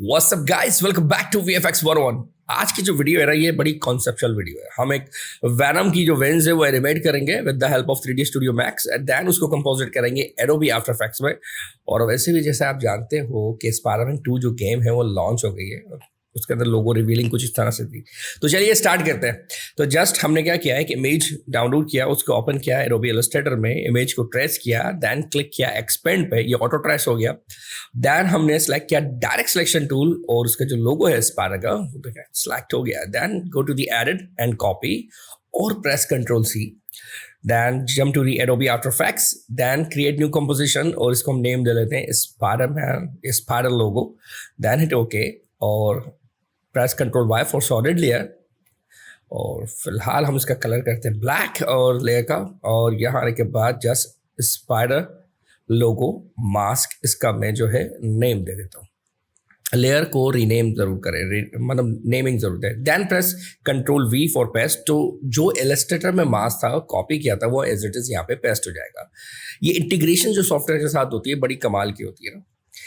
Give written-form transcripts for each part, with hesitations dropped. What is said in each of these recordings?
What's up guys, welcome back to VFX 101। आज की जो वीडियो है ना, ये बड़ी कॉन्सेप्चुअल वीडियो है। हम एक वैनम की जो वेन्स है वो एनिमेट करेंगे with the help of 3D Studio Max and then उसको कंपोजिट करेंगे एडोबी आफ्टर इफेक्ट्स में। और वैसे भी जैसे आप जानते हो कि स्पाइडरमैन 2 जो गेम है वो लॉन्च हो गई है, उसके अंदर लोगो रिवीलिंग कुछ इस तरह से थी। तो चलिए स्टार्ट करते हैं। तो जस्ट हमने क्या किया है कि इमेज डाउनलोड किया, उसको ओपन किया एडोबी इलस्ट्रेटर में, इमेज को ट्रेस किया, देन क्लिक किया एक्सपेंड पे, ये ऑटो ट्रेस हो गया। देन हमने सेलेक्ट किया डायरेक्ट सिलेक्शन टूल और उसका जो लोगो है स्पाइडर का सिलेक्ट हो गया। Then go to the edit and copy और press control C. Then jump to the Adobe After Effects, then create new composition और इसको हम नेम दे लेते हैं Spiderman, spider logo. Then hit okay और press control Y for solid layer. और फिलहाल हम इसका कलर करते हैं ब्लैक और लेयर का। और यहाँ आने के बाद जस्ट स्पाइडर लोगो मास्क, इसका मैं जो है नेम दे देता हूँ। लेयर को रीनेम जरूर करें, मतलब नेमिंग जरूर दें। Then press control V for paste. तो जो इलस्ट्रेटर में मास्क था कॉपी किया था वो एज इट इज यहाँ पे पेस्ट हो जाएगा। ये इंटीग्रेशन जो सॉफ्टवेयर के साथ होती है बड़ी कमाल की होती है ना।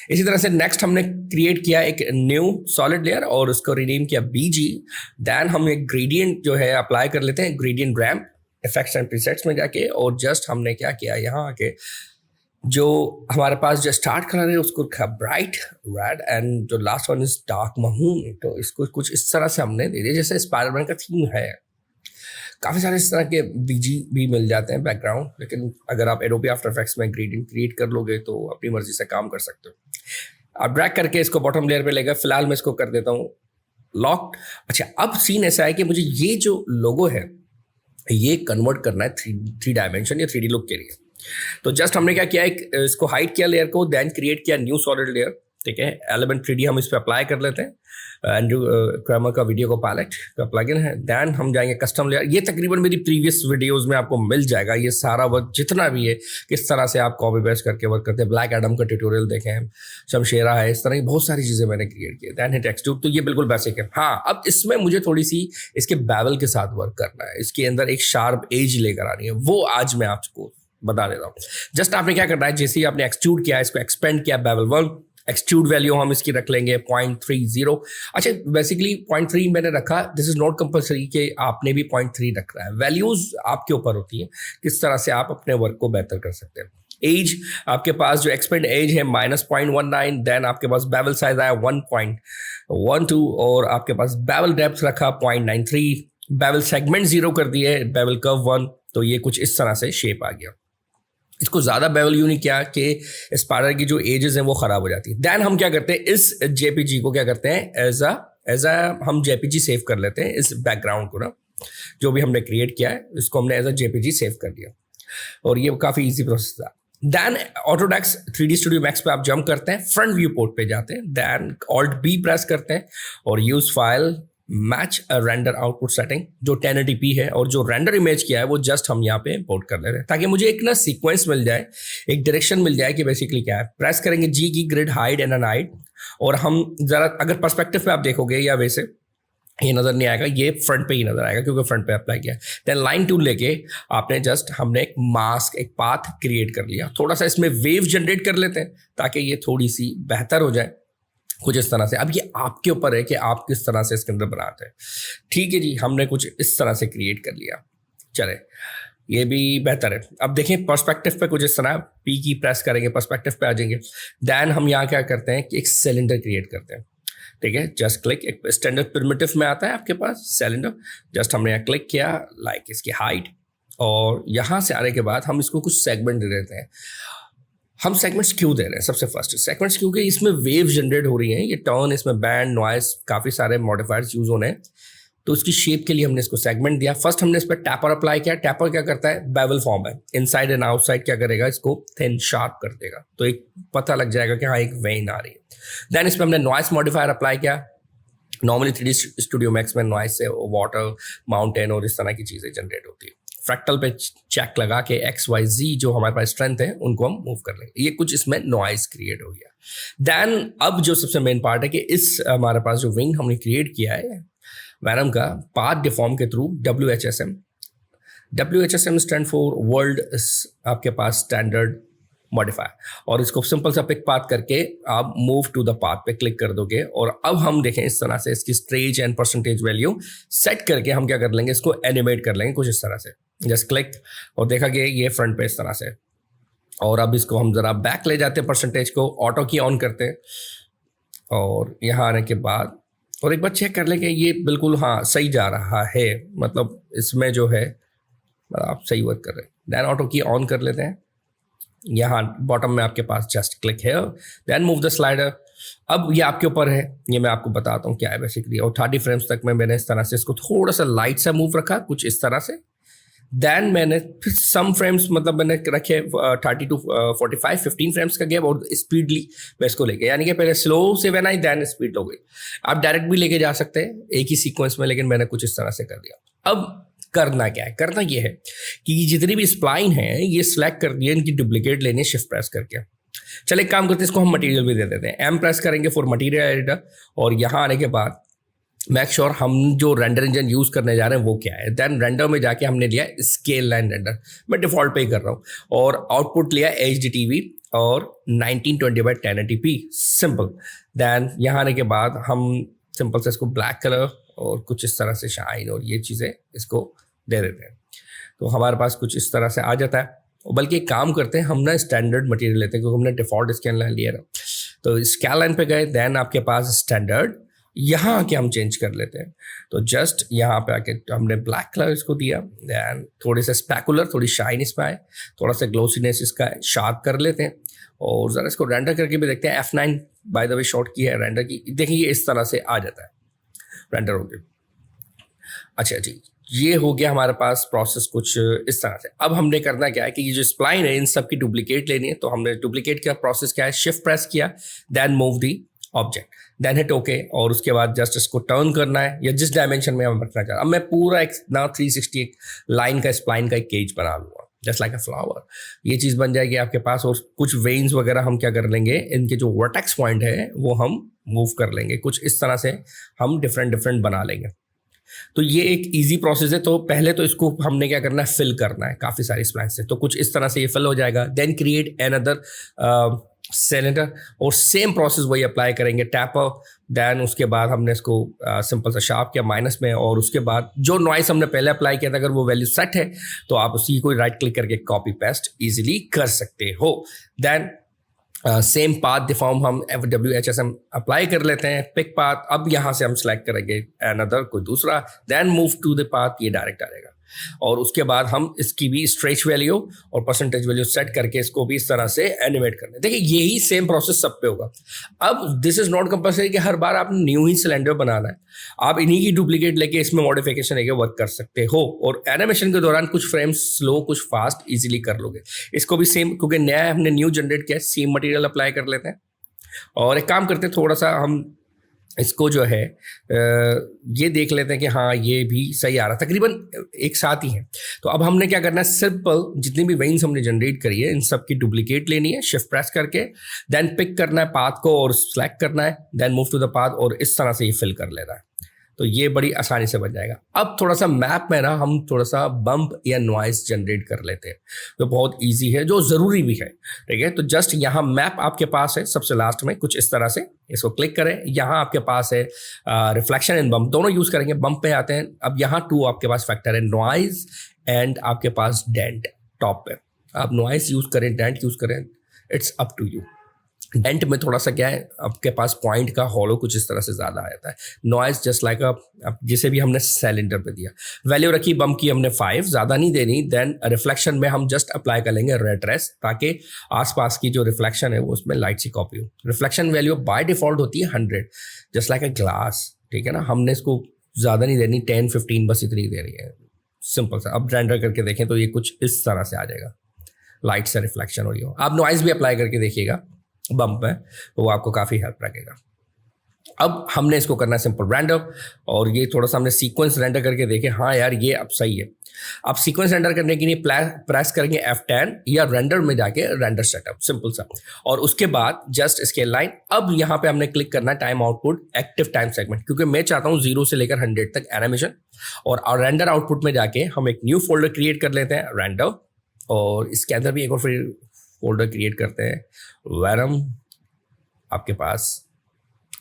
इसी तरह से नेक्स्ट हमने क्रिएट किया एक न्यू सॉलिड लेयर और उसको रीनेम किया BG। देन हम एक ग्रेडियंट जो है अप्लाई कर लेते हैं, gradient ramp effects and presets में जाके। और जस्ट हमने क्या किया, यहाँ आके जो हमारे पास जो स्टार्ट कलर है उसको रखा ब्राइट रेड एंड जो लास्ट वन इज डार्क महून। तो इसको कुछ इस तरह से हमने दे दिया जैसे स्पाइडरमैन का थीम है। काफ़ी सारे इस तरह के बीजी भी मिल जाते हैं बैकग्राउंड, लेकिन अगर आप एडोबी आफ्टर इफेक्ट्स में ग्रेडियंट क्रिएट कर लोगे तो अपनी मर्जी से काम कर सकते हो। आप ड्रैग करके इसको बॉटम लेयर पे लेकर, फिलहाल मैं इसको कर देता हूँ लॉक। अच्छा, अब सीन ऐसा है कि मुझे ये जो लोगो है ये कन्वर्ट करना है थ्री डायमेंशन या 3D लुक के लिए। तो जस्ट हमने क्या किया, एक इसको हाइड किया लेयर को, देन क्रिएट किया न्यू सॉलिड लेयर। ठीक है, एलिमेंट 3D हम इस पर अप्लाई कर लेते हैं। एंड्रू क्रैमर का वीडियो को पैलेट का प्लगइन है। देन हम जाएंगे कस्टम लेयर। ये तकरीबन मेरी प्रीवियस वीडियोस में आपको मिल जाएगा ये सारा वर्क जितना भी है, किस तरह से आप कॉपी पेस्ट करके वर्क करते हैं। ब्लैक एडम का ट्यूटोरियल देखें, शमशेरा है, इस तरह की बहुत सारी चीज़ें मैंने क्रिएट की। Then hit extrude. तो ये बिल्कुल बेसिक है। हाँ, अब इसमें मुझे थोड़ी सी इसके बैवल के साथ वर्क करना है, इसके अंदर एक शार्प एज लेकर आनी है, वो आज मैं आपको बता देता हूँ। जस्ट आपने क्या करना है, जैसे ही आपने एक्सट्रूड किया, इसको एक्सपेंड किया बेवल 1, एक्सट्रूड वैल्यू हम इसकी रख लेंगे 0.30। अच्छा, बेसिकली 0.3 मैंने रखा, दिस इज नॉट कंपल्सरी कि आपने भी 0.3 रखना है। वैल्यूज आपके ऊपर होती हैं, किस तरह से आप अपने वर्क को बेहतर कर सकते हैं। एज आपके पास जो एक्सपेंड एज है -0.19। देन आपके पास बेवल साइज आया 1.12 और आपके पास बेवल डेप्थ रखा 0.93। बेवल सेगमेंट 0 कर दिए, बेवल कर्व 1। तो ये कुछ इस तरह से शेप आ गया। इसको ज़्यादा बेवल यूं नहीं किया कि स्पाइडर की जो एजेस हैं वो ख़राब हो जाती है। देन हम क्या करते हैं, इस JPG को क्या करते हैं, एज अ हम JPG सेव कर लेते हैं। इस बैकग्राउंड को ना, जो भी हमने क्रिएट किया है इसको हमने एज अ JPG सेव कर दिया। और ये काफ़ी ईजी प्रोसेस था। Then Autodesk 3D Studio Max पे आप जंप करते हैं, फ्रंट व्यू पोर्ट पे जाते हैं, देन Alt B प्रेस करते हैं और use file match render output setting जो 1080p है। और जो रेंडर इमेज किया है वो जस्ट हम यहाँ पे इंपोर्ट कर लेते हैं, ताकि मुझे एक ना सीक्वेंस मिल जाए, एक डायरेक्शन मिल जाए कि बेसिकली क्या है। प्रेस करेंगे G की, ग्रिड हाइड एंड अनहाइड। और हम जरा अगर पर्सपेक्टिव पे आप देखोगे या वैसे ये नज़र नहीं आएगा, ये फ्रंट पे ही नज़र आएगा क्योंकि फ्रंट पे अप्लाई किया। देन लाइन टूल लेके आपने जस्ट हमने एक मास्क, एक पाथ क्रिएट कर लिया। थोड़ा सा इसमें वेव जनरेट कर लेते हैं ताकि ये थोड़ी सी बेहतर हो जाए, कुछ इस तरह से। अब ये आपके ऊपर है कि आप किस तरह से इसके अंदर बनाते हैं। ठीक है जी, हमने कुछ इस तरह से क्रिएट कर लिया, चले ये भी बेहतर है। अब देखें पर्सपेक्टिव पे कुछ इस तरह, P की प्रेस करेंगे, पर्सपेक्टिव पे आ जाएंगे। देन हम यहाँ क्या करते हैं कि एक सिलेंडर क्रिएट करते हैं। ठीक है, जस्ट क्लिक, एक स्टैंडर्ड प्रिमिटिव में आता है आपके पास सिलेंडर। जस्ट हमने यहाँ क्लिक किया, लाइक इसकी हाइट, और यहाँ से आने के बाद हम इसको कुछ सेगमेंट दे देते हैं। हम सेगमेंट्स क्यों दे रहे हैं, सबसे फर्स्ट सेगमेंट्स क्योंकि इसमें वेव जनरेट हो रही हैं, ये टर्न, इसमें बैंड, नॉइस, काफ़ी सारे मॉडिफायर्स यूज होने हैं। तो उसकी शेप के लिए हमने इसको सेगमेंट दिया। फर्स्ट हमने इस पर टैपर अप्लाई किया। टैपर क्या करता है, बेवल फॉर्म है, इनसाइड एंड आउटसाइड क्या करेगा, इसको थिन शार्प कर देगा, तो एक पता लग जाएगा कि हाँ एक वेन आ रही है। देन इस पर हमने नॉइस मॉडिफायर अप्लाई किया। नॉर्मली 3D स्टूडियो मैक्स में नॉइस से वाटर, माउंटेन और इस तरह की चीज़ें जनरेट होती है। फ्रैक्टल पे चेक लगा के XYZ जो हमारे पास स्ट्रेंथ है उनको हम मूव कर लेंगे। ये कुछ इसमें नॉइस क्रिएट हो गया। देन अब जो सबसे मेन पार्ट है कि इस हमारे पास जो विंग हमने क्रिएट किया है वैनम का, पाथ डिफॉर्म के through WHSM stand for world, आपके पास स्टैंडर्ड मॉडिफाई, और इसको सिंपल सा पिक पाथ करके आप मूव टू द पाथ पे क्लिक कर दोगे। और अब हम देखें इस तरह से इसकी stretch and percentage value set करके हम क्या कर लेंगे, इसको एनिमेट कर लेंगे कुछ इस तरह से। जस्ट क्लिक और देखा कि ये फ्रंट पे इस तरह से। और अब इसको हम ज़रा बैक ले जाते हैं, परसेंटेज को ऑटो की ऑन करते हैं, और यहाँ आने के बाद और एक बार चेक कर लें कि ये बिल्कुल हाँ सही जा रहा है, मतलब इसमें जो है आप सही वर्क कर रहे हैं। देन ऑटो की ऑन कर लेते हैं, यहाँ बॉटम में आपके पास जस्ट क्लिक है, देन मूव द स्लाइडर। अब ये आपके ऊपर है, ये मैं आपको बताता हूँ क्या है बेसिकली। और 30 फ्रेम्स तक में मैंने इस तरह से इसको थोड़ा सा लाइट सा मूव रखा, कुछ इस तरह से। देन मैंने फिर सम फ्रेम्स मतलब मैंने रखे 30 to 45 15 फ्रेम्स का गैप, और स्पीडली मैं इसको लेके, यानी कि पहले स्लो से व्हेन आई देन स्पीड हो गई। आप डायरेक्ट भी लेके जा सकते हैं एक ही सीक्वेंस में, लेकिन मैंने कुछ इस तरह से कर दिया। अब करना क्या है, करना ये है कि जितनी भी स्प्लाइन है ये सिलेक्ट कर दिए, इनकी डुप्लीकेट लेनी है शिफ्ट प्रेस करके। चलिए एक काम करते हैं, इसको हम मटेरियल भी दे देते हैं, एम प्रेस करेंगे फॉर मटेरियल एडिटर, और यहाँ आने के बाद मेक श्योर हम जो रेंडर इंजन यूज करने जा रहे हैं वो क्या है। देन रेंडर में जाके हमने लिया स्केल लाइन रेंडर, मैं डिफॉल्ट पे ही कर रहा हूँ, और आउटपुट लिया HDTV और 1920x1080p सिंपल। देन यहाँ आने के बाद हम सिंपल से इसको ब्लैक कलर और कुछ इस तरह से शाइन और ये चीज़ें इसको दे देते हैं, तो हमारे पास कुछ इस तरह से आ जाता है। बल्कि एक काम करते हैं, हम ना स्टैंडर्ड मटेरियल लेते हैं क्योंकि हमने डिफॉल्ट स्केल लाइन लिया ना, तो स्केल लाइन पे गए, देन आपके पास स्टैंडर्ड, यहाँ आके हम चेंज कर लेते हैं। तो जस्ट यहाँ पे आके हमने ब्लैक कलर इसको दिया, देन थोड़े से स्पैकुलर, थोड़ी शाइन इसमें आए, थोड़ा सा ग्लोसीनेस इसका शार्प कर लेते हैं, और ज़रा इसको रेंडर करके भी देखते हैं। F9 by the way short की है रेंडर की, देखिए इस तरह से आ जाता है रेंडर हो गया। अच्छा जी, ये हो गया हमारे पास प्रोसेस कुछ इस तरह से। अब हमने करना क्या है कि ये जो स्प्लाइन है इन सब की डुप्लीकेट लेनी है, तो हमने डुप्लीकेट का प्रोसेस क्या है, शिफ्ट प्रेस किया, then move the object, then hit okay, और उसके बाद जस्ट इसको टर्न करना है या जिस डायमेंशन में हम रखना चाह रहे हैं। अब मैं पूरा एक ना 360 लाइन का स्प्लाइन का एक केज बना लूँगा, जस्ट लाइक अ फ्लावर। ये चीज़ बन जाएगी आपके पास, और कुछ वेन्स वगैरह हम क्या कर लेंगे, इनके जो वर्टेक्स पॉइंट है वो हम मूव कर लेंगे, कुछ इस तरह से हम डिफरेंट बना लेंगे। तो ये एक इजी प्रोसेस है। तो पहले तो इसको हमने क्या करना है, फिल करना है काफ़ी सारी स्प्लाइन से, तो कुछ इस तरह से ये फिल हो जाएगा। देन क्रिएट एनदर सिलेंडर, और सेम प्रोसेस वही अप्लाई करेंगे, टैपर। देन उसके बाद हमने इसको सिंपल सा शार्प किया माइनस में, और उसके बाद जो नॉइस हमने पहले अप्लाई किया था अगर वो वैल्यू सेट है तो आप उसी को राइट क्लिक करके कॉपी पेस्ट इजीली कर सकते हो। देन सेम पाथ डिफॉर्म हम WHSM अप्लाई कर लेते हैं, पिक पाथ। अब यहाँ से हम सेलेक्ट करेंगे अनदर कोई दूसरा, then move to the path, ये डायरेक्ट आएगा। और उसके बाद हम इसकी भी स्ट्रेच वैल्यू और परसेंटेज वैल्यू सेट करके इसको भी इस तरह से एनिमेट करना है। देखिए यही सेम प्रोसेस सब पे होगा। अब दिस इज नॉट कंपल्सरी कि हर बार आपने न्यू ही सिलेंडर बनाना है, आप इन्हीं की डुप्लीकेट लेके इसमें मॉडिफिकेशन लेके वर्क कर सकते हो, और एनिमेशन के दौरान कुछ फ्रेम्स स्लो कुछ फास्ट इजीली कर लोगे। इसको भी सेम, क्योंकि नया हमने न्यू जनरेट किया, सेम मटेरियल अप्लाई कर लेते हैं। और एक काम करते हैं, थोड़ा सा हम इसको जो है ये देख लेते हैं कि हाँ ये भी सही आ रहा है, तकरीबन एक साथ ही है। तो अब हमने क्या करना है, सिंपल जितनी भी वेन्स हमने जनरेट करी है इन सब की डुप्लीकेट लेनी है, शिफ्ट प्रेस करके, देन पिक करना है पाथ को और सेलेक्ट करना है, then move to the path, और इस तरह से ये फिल कर लेना है। तो ये बड़ी आसानी से बन जाएगा। अब थोड़ा सा मैप में ना हम थोड़ा सा बम्प या नॉइस जनरेट कर लेते हैं, तो बहुत इजी है, जो ज़रूरी भी है, ठीक है। तो जस्ट यहाँ मैप आपके पास है सबसे लास्ट में, कुछ इस तरह से इसको क्लिक करें। यहाँ आपके पास है रिफ्लेक्शन एंड बम्प, दोनों यूज़ करेंगे। बम्प पे आते हैं, अब यहाँ 2 आपके पास फैक्टर है, नॉइस एंड आपके पास डेंट। टॉप पे आप नॉइस यूज़ करें, डेंट यूज़ करें, it's up to you. Dent में थोड़ा सा क्या है, आपके पास पॉइंट का हॉलो कुछ इस तरह से ज़्यादा आ जाता है। नॉइस जस्ट लाइक जिसे भी हमने सिलेंडर पे दिया, वैल्यू रखी बम्प की हमने 5, ज़्यादा नहीं देनी। देन रिफ्लेक्शन में हम जस्ट अप्लाई कर लेंगे रेड रेस, ताकि आसपास की जो रिफ्लेक्शन है वो उसमें लाइट सी कॉपी हो। रिफ्लेक्शन वैल्यू बाय डिफॉल्ट होती है 100, जस्ट लाइक अ ग्लास, ठीक है ना। हमने इसको ज़्यादा नहीं देनी, 10-15 बस इतनी देनी है, सिंपल सा। अब रेंडर करके देखें तो ये कुछ इस तरह से आ जाएगा, लाइट से रिफ्लेक्शन हो रही हो। आप नॉइस भी अप्लाई करके देखिएगा बम्प में, तो वो आपको काफ़ी हेल्प रखेगा। अब हमने इसको करना है सिंपल रेंडर, और ये थोड़ा सा हमने सीक्वेंस रेंडर करके देखे, हाँ यार ये अब सही है। अब सीक्वेंस रेंडर करने के लिए प्रेस करेंगे F10 या रेंडर में जाके रेंडर सेटअप, सिंपल सा, और उसके बाद जस्ट स्केल लाइन। अब यहाँ पे हमने क्लिक करना है time output active time segment, क्योंकि मैं चाहता हूँ 0 से लेकर 100 तक एनिमेशन। और रेंडर आउटपुट में जाके हम एक न्यू फोल्डर क्रिएट कर लेते हैं, रेंडर, और इसके अंदर भी एक और फिर फोल्डर क्रिएट करते हैं, वेनम आपके पास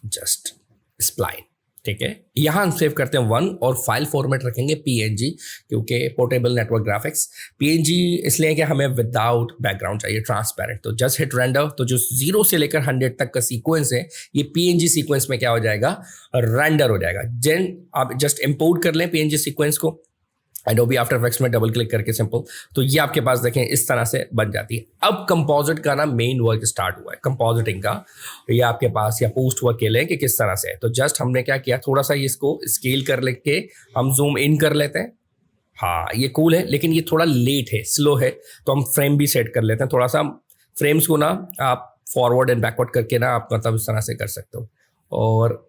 जस्ट स्प्लाइन, ठीक है। यहाँ हम सेव करते हैं 1 और फाइल फॉर्मेट रखेंगे PNG, क्योंकि पोर्टेबल नेटवर्क ग्राफिक्स। PNG इसलिए कि हमें विदाउट बैकग्राउंड चाहिए, ट्रांसपेरेंट। तो जस्ट हिट रेंडर, तो जो 0 से लेकर 100 तक का सीक्वेंस है ये PNG सीक्वेंस में क्या हो जाएगा, रेंडर हो जाएगा। देन आप जस्ट इंपोर्ट कर लें PNG सीक्वेंस को एडोबी आफ्टर इफेक्ट्स में डबल क्लिक करके सिंपल, तो ये आपके पास देखें इस तरह से बन जाती है। अब कंपोजिट का ना मेन वर्क स्टार्ट हुआ है, कंपोजिटिंग का। ये आपके पास या पोस्ट वर्क के लिए कि किस तरह से है। तो जस्ट हमने क्या किया, थोड़ा सा इसको स्केल कर लेके हम जूम इन कर लेते हैं। हाँ ये कूल है, लेकिन ये थोड़ा लेट है, स्लो है, तो हम फ्रेम भी सेट कर लेते हैं। थोड़ा सा फ्रेम्स को ना आप फॉरवर्ड एंड बैकवर्ड करके ना आप मतलब इस तरह से कर सकते हो। और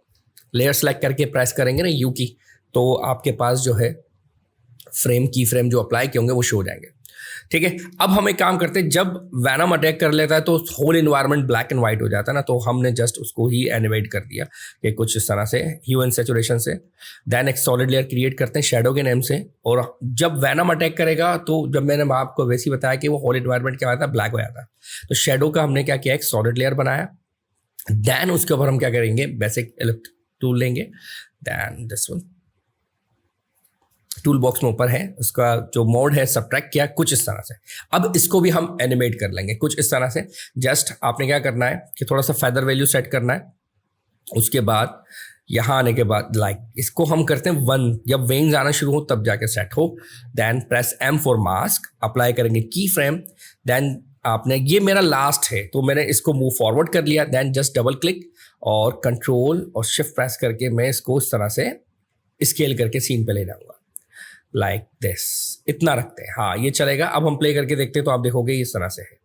लेयर सेलेक्ट करके प्रेस करेंगे ना यू की, तो आपके पास जो है फ्रेम की फ्रेम जो अप्लाई किए होंगे वो शो हो जाएंगे, ठीक है। अब हम एक काम करते हैं, जब वैनम अटैक कर लेता है तो whole environment black and white हो जाता है ना, तो हमने जस्ट उसको ही एनिमेट कर दिया कि कुछ इस तरह से ह्यू एंड सैचुरेशन से। देन एक सॉलिड लेयर क्रिएट करते हैं शैडो के नेम से, और जब वैनम अटैक करेगा तो जब मैंने आपको वैसे ही बताया कि वो होल इन्वायरमेंट क्या होता है, ब्लैक हो जाता है। तो शैडो का हमने क्या किया, एक सॉलिड लेयर बनाया। देन उसके ऊपर हम क्या करेंगे, बेसिक इलेक्ट्रिक टूल लेंगे। Then this one tool box में ऊपर है, उसका जो मोड है सब्ट्रैक्ट किया कुछ इस तरह से। अब इसको भी हम एनिमेट कर लेंगे कुछ इस तरह से। जस्ट आपने क्या करना है कि थोड़ा सा फेदर वैल्यू सेट करना है। उसके बाद यहाँ आने के बाद इसको हम करते हैं 1, जब वेन्स आना शुरू हो तब जाके सेट हो। Then press M for mask, apply करेंगे की फ्रेम। देन आपने, ये मेरा लास्ट है तो मैंने इसको मूव फॉरवर्ड कर लिया। देन जस्ट डबल क्लिक और कंट्रोल और शिफ्ट प्रेस करके मैं इसको इस तरह से स्केल करके सीन पे ले जाऊंगा, लाइक दिस, इतना रखते हैं। हाँ ये चलेगा। अब हम प्ले करके देखते हैं तो आप देखोगे इस तरह से है।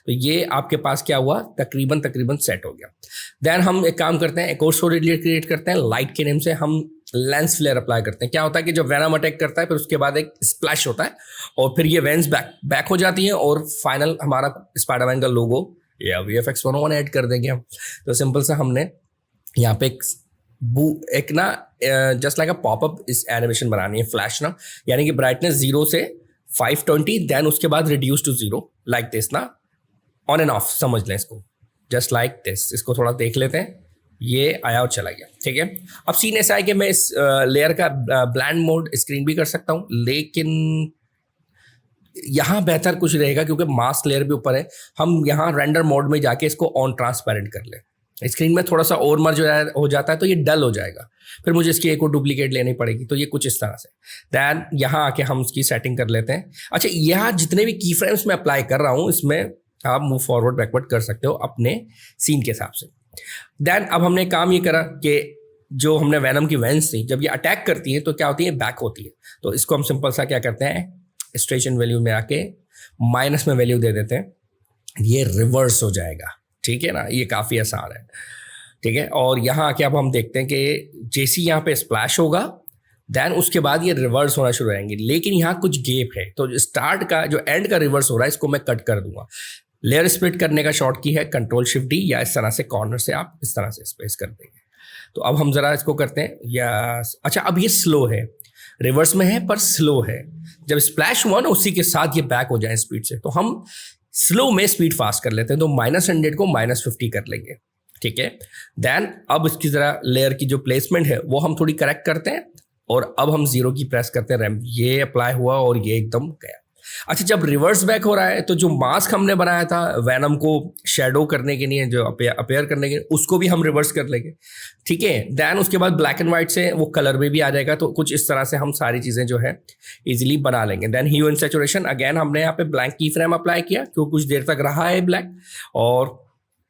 तो ये आपके पास क्या हुआ, तकरीबन सेट हो गया। देन हम एक काम करते हैं, एक और सॉलिड लेयर क्रिएट करते हैं। लाइट के नेम से हम लेंस फ्लेयर अप्लाई करते हैं। क्या होता है कि जब वैनम अटैक करता है फिर उसके बाद एक स्प्लैश होता है और फिर ये वेन्स बैक हो जाती हैं और फाइनल हमारा स्पाइडरमैन का लोगो या VFX 101 ऐड कर देंगे हम। तो सिंपल सा हमने यहाँ पे एक ना जस्ट लाइक अ पॉपअप इस एनिमेशन बनानी है, फ्लैश ना, यानी कि ब्राइटनेस 0 से 520, देन उसके बाद रिड्यूस टू 0 लाइक दिस ना, ऑन एंड ऑफ समझ लें इसको, जस्ट लाइक दिस। इसको थोड़ा देख लेते हैं, ये आया और चला गया, ठीक है। अब सीन ऐसा है कि मैं इस लेयर का ब्लैंड मोड स्क्रीन भी कर सकता हूँ, लेकिन यहाँ बेहतर कुछ रहेगा क्योंकि मास्क लेयर भी ऊपर है। हम यहाँ रेंडर मोड में जाके इसको ऑन ट्रांसपेरेंट कर लें। स्क्रीन में थोड़ा सा और मर्ज हो जाता है तो ये डल हो जाएगा, फिर मुझे इसकी एक और डुप्लीकेट लेनी पड़ेगी। तो ये कुछ इस तरह से। दैन यहाँ आके हम उसकी सेटिंग कर लेते हैं। अच्छा, यहाँ जितने भी की फ्रेम्स मैं अप्लाई कर रहा हूँ इसमें आप मूव फॉरवर्ड बैकवर्ड कर सकते हो अपने सीन के हिसाब से। देन अब हमने काम ये करा कि जो हमने वैनम की वेन्स थी जब ये अटैक करती है तो क्या होती है, बैक होती है। तो इसको हम सिंपल सा क्या करते हैं, स्ट्रेशन वैल्यू में आके माइनस में वैल्यू दे देते हैं, ये रिवर्स हो जाएगा, ठीक है ना। ये काफ़ी आसान है, ठीक है। और यहाँ आके अब हम देखते हैं कि जैसे यहाँ पे स्प्लैश होगा देन उसके बाद ये रिवर्स होना शुरू हो जाएंगे, लेकिन यहाँ कुछ गैप है। तो स्टार्ट का जो एंड का रिवर्स हो रहा है इसको मैं कट कर दूंगा। लेयर स्प्लिट करने का शॉर्ट की है Ctrl+Shift+D, या इस तरह से कॉर्नर से आप इस तरह से स्पेस कर देंगे। तो अब हम ज़रा इसको करते हैं यस। अच्छा, अब ये स्लो है, रिवर्स में है पर स्लो है। जब स्प्लैश हुआ ना उसी के साथ ये बैक हो जाए स्पीड से, तो हम स्लो में स्पीड फास्ट कर लेते हैं। तो -100 को -50 कर लेंगे, ठीक है। देन अब इसकी ज़रा लेयर की जो प्लेसमेंट है वो हम थोड़ी करेक्ट करते हैं और अब हम 0 की प्रेस करते हैं, रैम्प ये अप्लाई हुआ और ये एकदम गया। अच्छा, जब रिवर्स बैक हो रहा है तो जो मास्क हमने बनाया था वैनम को शेडो करने के लिए, जो अपेयर करने के लिए, उसको भी हम रिवर्स कर लेंगे, ठीक है। देन उसके बाद ब्लैक एंड व्हाइट से वो कलर में भी आ जाएगा। तो कुछ इस तरह से हम सारी चीज़ें जो है इजीली बना लेंगे। Then hue and saturation, again हमने यहाँ पे ब्लैंक की फ्रेम अप्लाई किया क्योंकि कुछ देर तक रहा है ब्लैक, और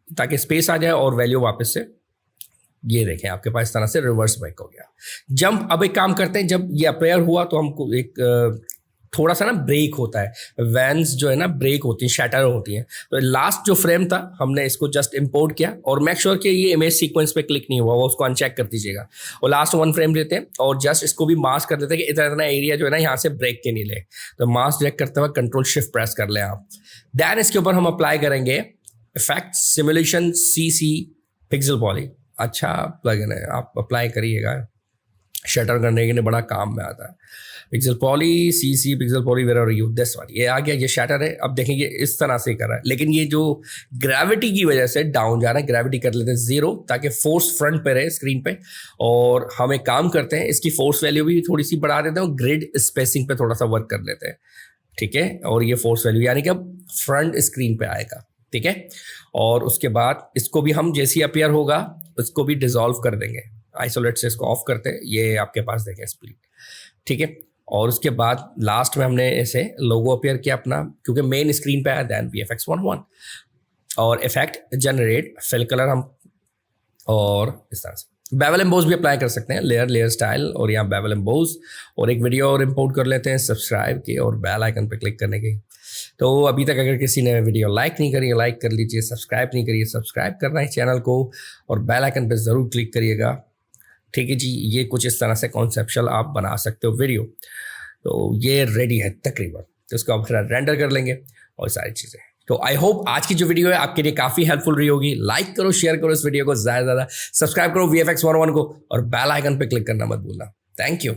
ताकि स्पेस आ जाए और वैल्यू वापस से ये देखें आपके पास इस तरह से रिवर्स बैक हो गया। जंप, अब एक काम करते हैं, जब ये अपेयर हुआ तो हमको एक थोड़ा सा ना ब्रेक होता है, वैन्स जो है ना ब्रेक होती हैं, शैटर होती हैं। तो लास्ट जो फ्रेम था हमने इसको जस्ट इंपोर्ट किया और मेक श्योर कि ये इमेज सीक्वेंस पे क्लिक नहीं हुआ, वो उसको अनचेक कर दीजिएगा। और लास्ट 1 फ्रेम लेते हैं और जस्ट इसको भी मास्क कर देते हैं कि इतना एरिया जो है ना यहाँ से ब्रेक के नहीं ले। तो मास्क डायरेक्ट करते हुए Ctrl+Shift प्रेस कर लें आप। देन इसके ऊपर हम अप्लाई करेंगे effect simulation CC pixel poly. अच्छा प्लगइन है, आप अप्लाई करिएगा। शटर करने के लिए बड़ा काम में आता है। Pixel poly CC pixel poly where are you, this one, ये आ गया, ये शटर है। अब देखेंगे इस तरह से कर रहा है, लेकिन ये जो ग्रेविटी की वजह से डाउन जा रहा है, ग्रेविटी कर लेते हैं 0 ताकि फोर्स फ्रंट पे रहे स्क्रीन पे। और हम एक काम करते हैं, इसकी फोर्स वैल्यू भी थोड़ी सी बढ़ा देते हैं और ग्रिड स्पेसिंग पे थोड़ा सा वर्क कर लेते हैं, ठीक है। और ये फोर्स वैल्यू यानी कि अब फ्रंट स्क्रीन पे आएगा, ठीक है। और उसके बाद इसको भी हम जैसे ही अपीयर होगा उसको भी डिसॉल्व कर देंगे। आइसोलेट से इसको ऑफ करते हैं, ये आपके पास देखें स्प्लिट, ठीक है। और उसके बाद लास्ट में हमने ऐसे लोगो अपीयर किया अपना, क्योंकि मेन स्क्रीन पे आया, देन VFX 1.1 और इफेक्ट जनरेट फिल कलर हम, और इस तरह से बेवल एम्बोज भी अप्लाई कर सकते हैं, लेयर स्टाइल, और यहाँ बेवल एम्बोज। और एक वीडियो और इंपोर्ट कर लेते हैं सब्सक्राइब की और बेल आइकन पर क्लिक करने की। तो अभी तक अगर किसी ने वीडियो लाइक नहीं करी है लाइक कर लीजिए, सब्सक्राइब नहीं करिए सब्सक्राइब करना है चैनल को, और बेल आइकन पर ज़रूर क्लिक करिएगा, ठीक है जी। ये कुछ इस तरह से कॉन्सेप्चुअल आप बना सकते हो वीडियो। तो ये रेडी है तकरीबन, तो इसको आप रेंडर कर लेंगे और सारी चीज़ें। तो आई होप आज की जो वीडियो है आपके लिए काफ़ी हेल्पफुल रही होगी। लाइक करो, शेयर करो इस वीडियो को ज़्यादा से ज़्यादा, सब्सक्राइब करो VFX 101 को, और बेल आइकन पे क्लिक करना मत भूलना। Thank you.